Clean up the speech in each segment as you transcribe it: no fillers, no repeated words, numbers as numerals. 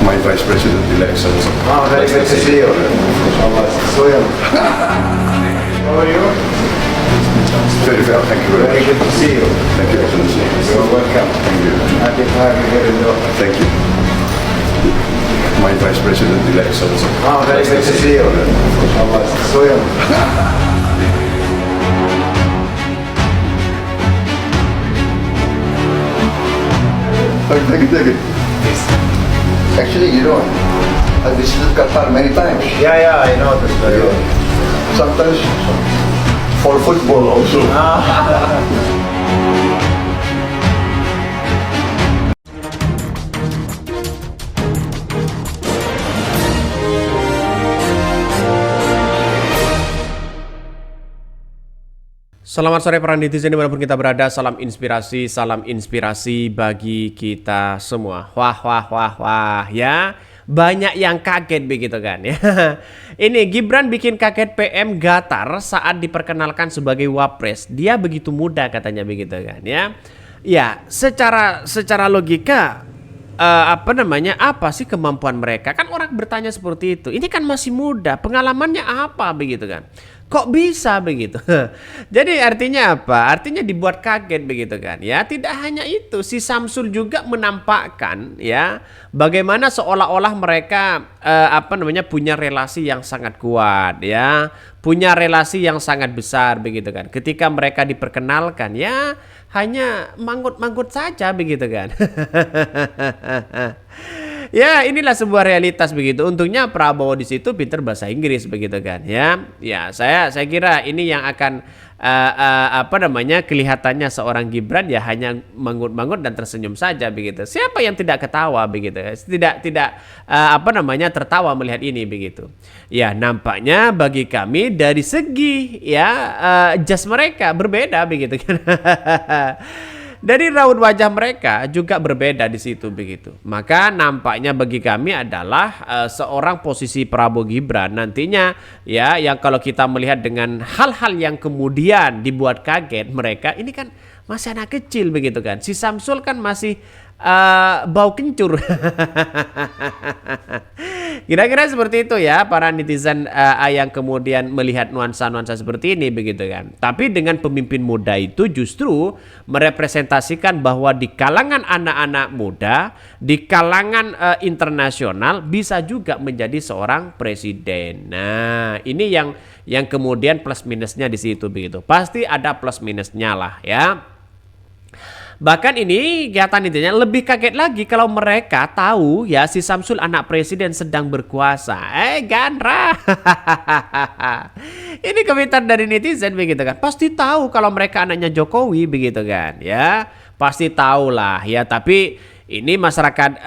my vice president election. Oh, very good to see you. How are you? Very well, thank you very Very much. good to see you. Thank you, Excellency. You're welcome. Thank you. Happy to have you here in Doha. Thank you. My vice president election. Oh, very good to see you. Thank you. Actually, I visited Qatar many times. Yeah, I know this very well. Sometimes for football also. Selamat sore para netizen dimanapun kita berada, salam inspirasi bagi kita semua. Wah ya, banyak yang kaget begitu kan ya. Ini Gibran bikin kaget PM Qatar saat diperkenalkan sebagai Wapres. Dia begitu muda katanya begitu kan ya. Ya, secara logika apa sih kemampuan mereka? Kan orang bertanya seperti itu. Ini kan masih muda, pengalamannya apa begitu kan? Kok bisa begitu? Jadi artinya apa? Artinya dibuat kaget begitu kan ya. Tidak hanya itu, si Samsul juga menampakkan ya bagaimana seolah-olah mereka punya relasi yang sangat kuat ya. Punya relasi yang sangat besar begitu kan. Ketika mereka diperkenalkan ya hanya manggut-manggut saja begitu kan. Ya, inilah sebuah realitas begitu. Untungnya Prabowo di situ pintar bahasa Inggris begitu kan ya. Ya, saya kira ini yang akan kelihatannya seorang Gibran ya hanya manggut-manggut dan tersenyum saja begitu. Siapa yang tidak ketawa begitu? Tidak tertawa melihat ini begitu. Ya, nampaknya bagi kami dari segi jas mereka berbeda begitu kan. Dari raut wajah mereka juga berbeda di situ begitu. Maka nampaknya bagi kami adalah seorang posisi Prabowo Gibran nantinya ya yang kalau kita melihat dengan hal-hal yang kemudian dibuat kaget mereka ini kan masih anak kecil begitu kan. Si Samsul kan masih bau kencur. Kira-kira seperti itu ya para netizen yang kemudian melihat nuansa-nuansa seperti ini begitu kan. Tapi dengan pemimpin muda itu justru merepresentasikan bahwa di kalangan anak-anak muda, di kalangan internasional bisa juga menjadi seorang presiden. Nah, ini yang kemudian plus minusnya di situ begitu. Pasti ada plus minusnya lah ya. Bahkan ini kegiatan intinya lebih kaget lagi kalau mereka tahu ya si Samsul anak presiden sedang berkuasa. Gandra. Ini komentar dari netizen begitu kan. Pasti tahu kalau mereka anaknya Jokowi begitu kan ya. Pasti tahu lah ya, tapi ini masyarakat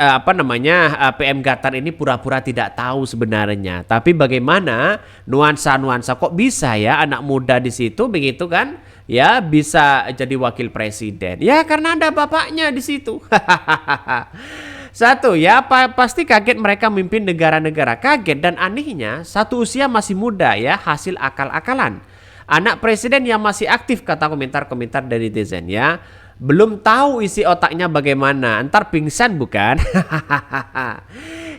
PM Qatar ini pura-pura tidak tahu sebenarnya. Tapi bagaimana nuansa-nuansa kok bisa ya anak muda di situ begitu kan? Ya bisa jadi wakil presiden. Ya karena ada bapaknya di situ. Satu ya pasti kaget mereka memimpin negara-negara. Kaget dan anehnya satu usia masih muda ya hasil akal-akalan. Anak presiden yang masih aktif kata komentar-komentar dari netizen ya. Belum tahu isi otaknya bagaimana. Ntar pingsan bukan?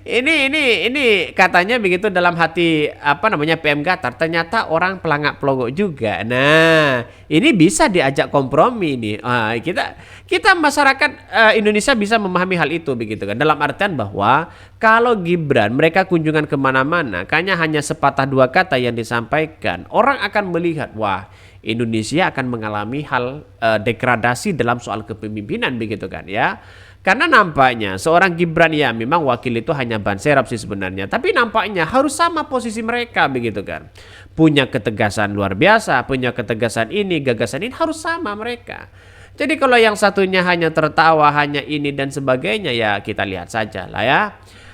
Ini katanya begitu dalam hati PM Qatar, ternyata orang pelangak pelongo juga. Nah, ini bisa diajak kompromi nih. Kita masyarakat Indonesia bisa memahami hal itu begitu kan. Dalam artian bahwa kalau Gibran mereka kunjungan kemana-mana, kayaknya hanya sepatah dua kata yang disampaikan, orang akan melihat wah Indonesia akan mengalami hal degradasi dalam soal kepemimpinan begitu kan ya. Karena nampaknya seorang Gibran ya memang wakil itu hanya ban serap sih sebenarnya. Tapi nampaknya harus sama posisi mereka begitu kan. Punya ketegasan luar biasa, punya ketegasan ini, gagasan ini harus sama mereka. Jadi kalau yang satunya hanya tertawa, hanya ini dan sebagainya ya kita lihat saja lah ya.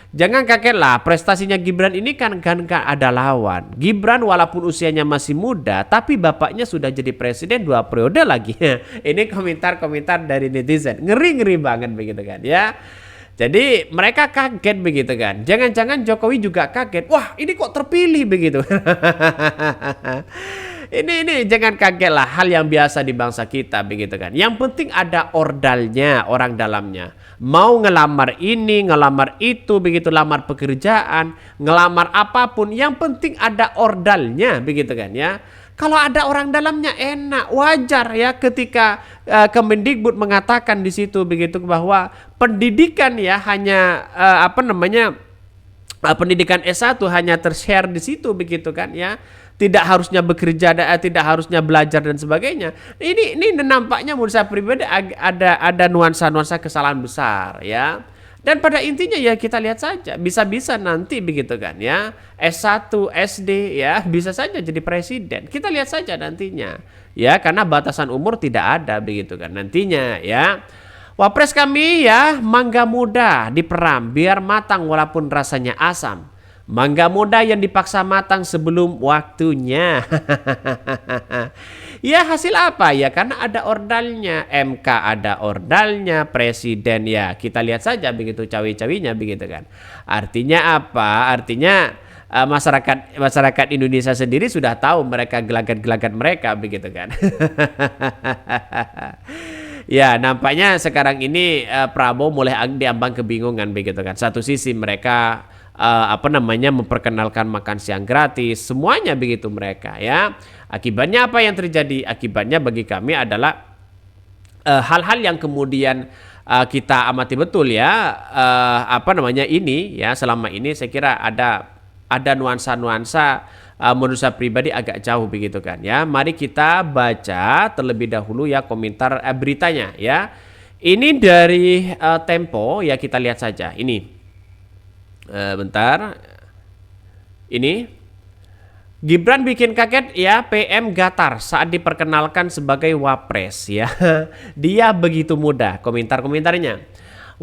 Jangan kaget lah, prestasinya Gibran ini kan ada lawan. Gibran walaupun usianya masih muda, tapi bapaknya sudah jadi presiden 2 periode lagi. Ini komentar-komentar dari netizen. Ngeri-ngeri banget begitu kan ya. Jadi mereka kaget begitu kan. Jangan-jangan Jokowi juga kaget. Wah ini kok terpilih begitu. Ini jangan kaget lah, hal yang biasa di bangsa kita begitu kan. Yang penting ada ordalnya, orang dalamnya. Mau ngelamar ini, ngelamar itu, begitu lamar pekerjaan, ngelamar apapun, yang penting ada ordalnya begitu kan ya. Kalau ada orang dalamnya enak, wajar ya ketika Kemendikbud mengatakan di situ begitu bahwa pendidikan ya hanya pendidikan S1 hanya tershare di situ begitu kan ya. Tidak harusnya bekerja, tidak harusnya belajar dan sebagainya. Ini nampaknya menurut saya pribadi ada nuansa-nuansa kesalahan besar ya. Dan pada intinya ya kita lihat saja, bisa-bisa nanti begitu kan ya, S1, SD ya bisa saja jadi presiden. Kita lihat saja nantinya ya, karena batasan umur tidak ada begitu kan nantinya ya. Wapres kami ya, mangga muda diperam biar matang walaupun rasanya asam. Mangga muda yang dipaksa matang sebelum waktunya. Ya hasil apa ya? Karena ada ordalnya, MK ada ordalnya, presiden ya kita lihat saja begitu cawi-cawinya begitu kan. Artinya apa? Artinya masyarakat Indonesia sendiri sudah tahu mereka gelagat-gelagat mereka begitu kan. Ya nampaknya sekarang ini Prabowo mulai diambang kebingungan begitu kan. Satu sisi mereka memperkenalkan makan siang gratis, semuanya begitu mereka ya. Akibatnya apa yang terjadi? Akibatnya bagi kami adalah hal-hal yang kemudian kita amati betul ya, ini ya selama ini saya kira ada nuansa-nuansa menurut saya pribadi agak jauh begitu kan ya. Mari kita baca terlebih dahulu ya komentar beritanya ya. Ini dari Tempo ya, kita lihat saja ini. Bentar. Ini Gibran bikin kaget ya, PM Gatar saat diperkenalkan sebagai wapres ya. Dia begitu mudah, komentar-komentarnya.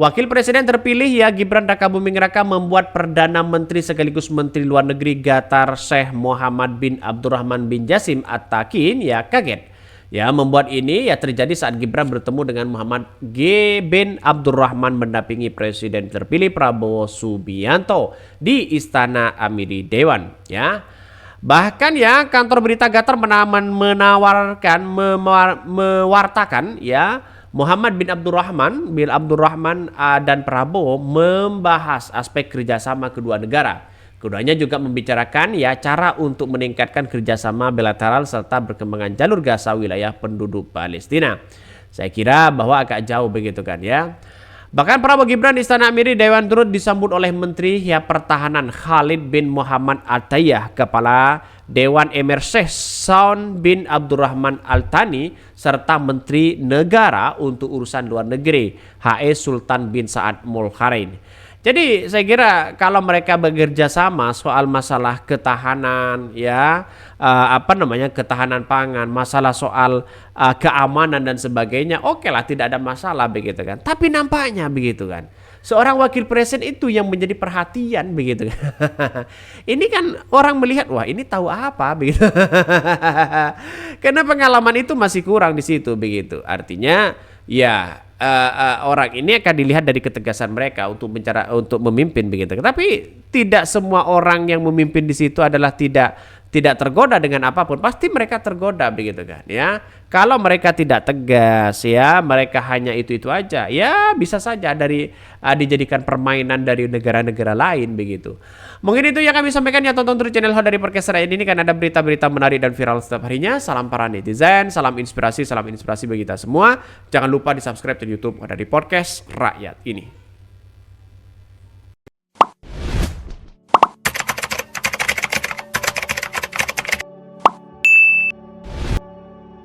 Wakil Presiden terpilih ya Gibran Rakabuming Raka membuat Perdana Menteri sekaligus Menteri Luar Negeri Gatar Syekh Muhammad bin Abdurrahman bin Jasim At-Takin ya kaget. Ya, membuat ini ya terjadi saat Gibran bertemu dengan Muhammad G. bin Abdurrahman mendampingi Presiden terpilih Prabowo Subianto di Istana Amiri Dewan ya. Bahkan ya kantor berita Gatar mewartakan ya Muhammad bin Abdurrahman dan Prabowo membahas aspek kerjasama kedua negara. Keduanya juga membicarakan ya cara untuk meningkatkan kerjasama bilateral serta perkembangan jalur Gaza wilayah penduduk Palestina. Saya kira bahwa agak jauh begitu kan ya. Bahkan Prabowo Gibran di Istana Amiri Dewan turut disambut oleh Menteri ya Pertahanan Khalid bin Muhammad Al-Tayyah, Kepala Dewan Emir Sheikh Saud bin Abdurrahman Al-Thani, serta Menteri Negara untuk Urusan Luar Negeri H.E. Sultan bin Sa'ad Mulkharin. Jadi saya kira kalau mereka bekerja sama soal masalah ketahanan ya, ketahanan pangan, masalah soal keamanan dan sebagainya, oke lah tidak ada masalah begitu kan. Tapi nampaknya begitu kan, seorang wakil presiden itu yang menjadi perhatian begitu kan. Ini kan orang melihat wah ini tahu apa begitu. Karena pengalaman itu masih kurang di situ begitu. Artinya ya orang ini akan dilihat dari ketegasan mereka untuk memimpin begitu. Tapi tidak semua orang yang memimpin di situ adalah tidak tergoda dengan apapun. Pasti mereka tergoda begitu kan ya. Kalau mereka tidak tegas ya, mereka hanya itu aja. Ya bisa saja dijadikan permainan dari negara-negara lain begitu. Mungkin itu yang kami sampaikan ya, tonton terus channel Hot dari Podcast Rakyat ini kan ada berita-berita menarik dan viral setiap harinya. Salam para netizen, salam inspirasi bagi kita semua. Jangan lupa di subscribe di YouTube Hot dari Podcast Rakyat ini.